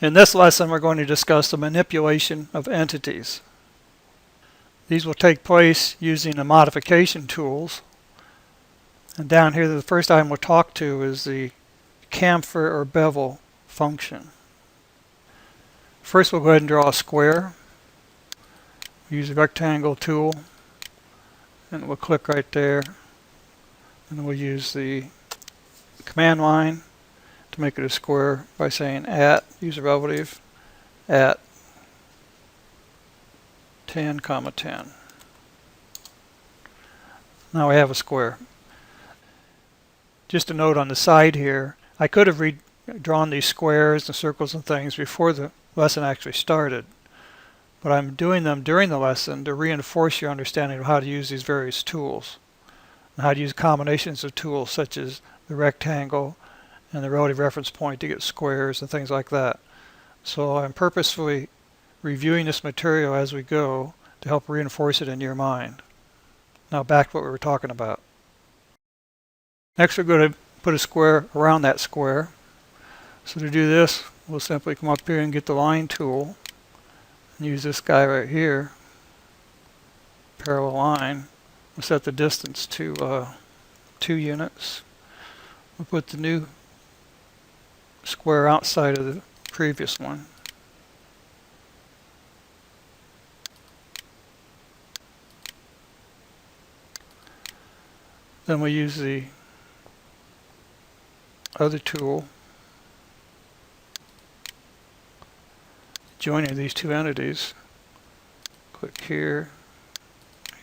In this lesson, we're going to discuss the manipulation of entities. These will take place using the modification tools. And down here, the first item we'll talk to is the chamfer or bevel function. First, we'll go ahead and draw a square. Use the rectangle tool, and we'll click right there. And we'll use the command line to make it a square by saying use a relative at 10, 10. Now we have a square. Just a note on the side here, I could have drawn these squares and circles and things before the lesson actually started, but I'm doing them during the lesson to reinforce your understanding of how to use these various tools and how to use combinations of tools such as the rectangle and the relative reference point to get squares and things like that. So I'm purposefully reviewing this material as we go to help reinforce it in your mind. Now back to what we were talking about. Next, we're going to put a square around that square. So to do this, we'll simply come up here and get the line tool and use this guy right here, parallel line. We'll set the distance to 2 units. We'll put the new square outside of the previous one. Then we use the other tool, joining these two entities. Click here,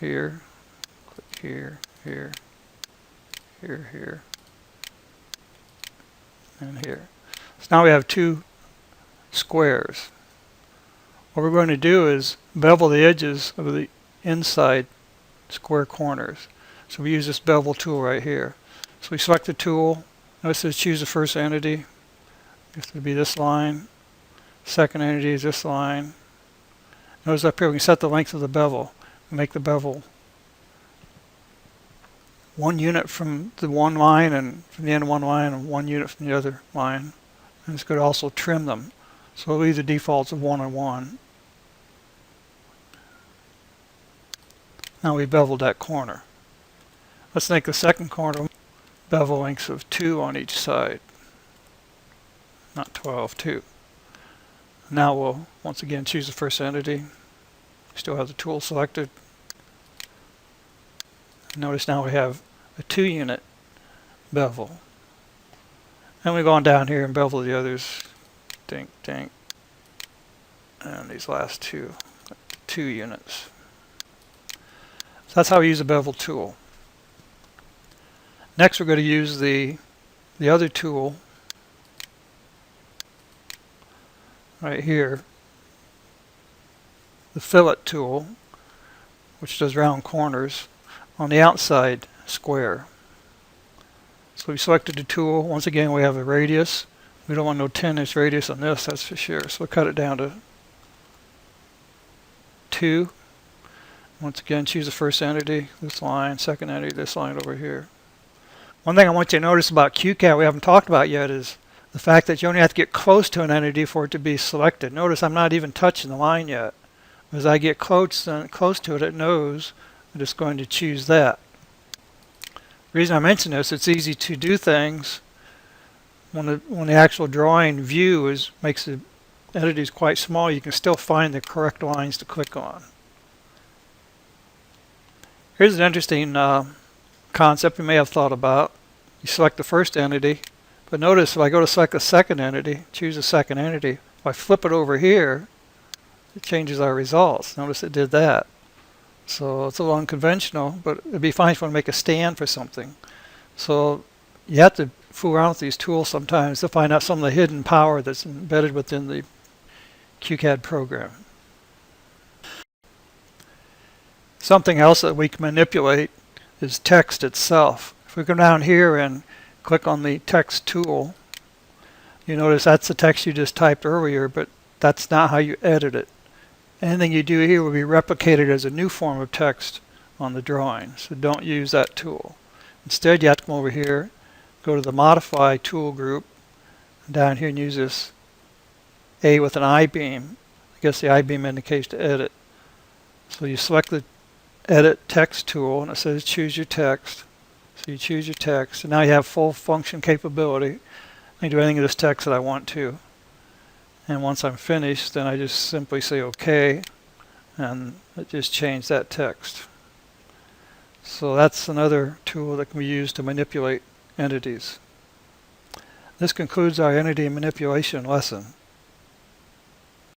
here, click here, here, here, and here. So now we have two squares. What we're going to do is bevel the edges of the inside square corners. So we use this bevel tool right here. So we select the tool. Notice it says choose the first entity. It's going to be this line. Second entity is this line. Notice up here we can set the length of the bevel. Make the bevel 1 unit from the one line and from the end of one line and 1 unit from the other line. And it's going to also trim them. So we'll leave the defaults of 1 and 1. Now we beveled that corner. Let's make the second corner bevel lengths of 2 on each side. Not 12, 2. Now we'll once again choose the first entity. Still have the tool selected. Notice now we have a 2 unit bevel. And we go on down here and bevel the others. Dink, dink. And these last 2 units. So that's how we use the bevel tool. Next, we're going to use the other tool right here, the fillet tool, which does round corners on the outside square. So we selected the tool. Once again, we have a radius. We don't want no 10-inch radius on this, that's for sure. So we'll cut it down to 2. Once again, choose the first entity, this line, second entity, this line over here. One thing I want you to notice about Qcad we haven't talked about yet is the fact that you only have to get close to an entity for it to be selected. Notice I'm not even touching the line yet. As I get close to it, it knows that it's going to choose that. The reason I mention this, it's easy to do things when the actual drawing view makes the entities quite small. You can still find the correct lines to click on. Here's an interesting concept you may have thought about. You select the first entity, but notice if I go to select the second entity, choose the second entity, if I flip it over here, it changes our results. Notice it did that. So it's a little unconventional, but it'd be fine if you want to make a stand for something. So you have to fool around with these tools sometimes to find out some of the hidden power that's embedded within the Qcad program. Something else that we can manipulate is text itself. If we go down here and click on the text tool, you notice that's the text you just typed earlier, but that's not how you edit it. Anything you do here will be replicated as a new form of text on the drawing, so don't use that tool. Instead, you have to come over here, go to the Modify tool group, and down here and use this A with an I-beam. I guess the I-beam indicates to edit. So you select the edit text tool and it says choose your text. So you choose your text and now you have full function capability. I can do anything in this text that I want to. And once I'm finished, then I just simply say OK, and it just changed that text. So that's another tool that can be used to manipulate entities. This concludes our entity manipulation lesson.